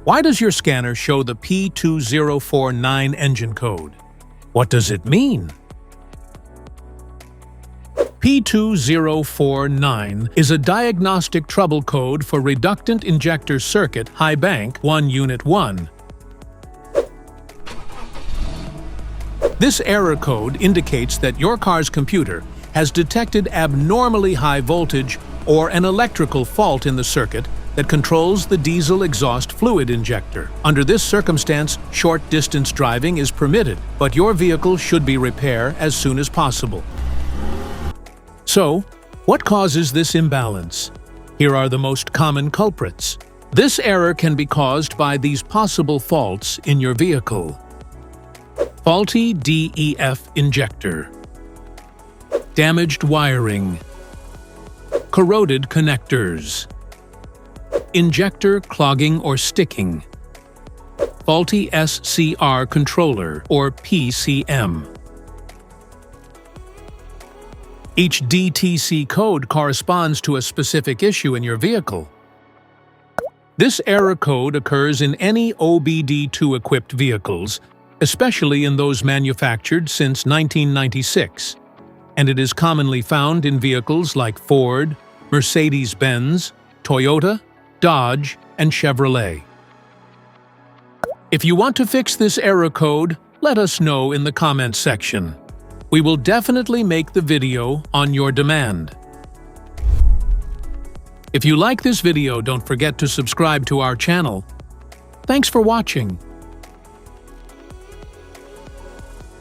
Why does your scanner show the P2049 engine code? What does it mean? P2049 is a diagnostic trouble code for Reductant Injector Circuit High Bank 1 Unit 1. This error code indicates that your car's computer has detected abnormally high voltage or an electrical fault in the circuit that controls the diesel exhaust fluid injector. Under this circumstance, short-distance driving is permitted, but your vehicle should be repaired as soon as possible. So, what causes this imbalance? Here are the most common culprits. This error can be caused by these possible faults in your vehicle. Faulty DEF injector, damaged wiring, corroded connectors, injector clogging or sticking, faulty SCR controller or PCM. Each DTC code corresponds to a specific issue in your vehicle. This error code occurs in any OBD2-equipped vehicles, especially in those manufactured since 1996, and it is commonly found in vehicles like Ford, Mercedes-Benz, Toyota, Dodge, and Chevrolet. If you want to fix this error code, let us know in the comments section. We will definitely make the video on your demand. If you like this video, don't forget to subscribe to our channel. Thanks for watching.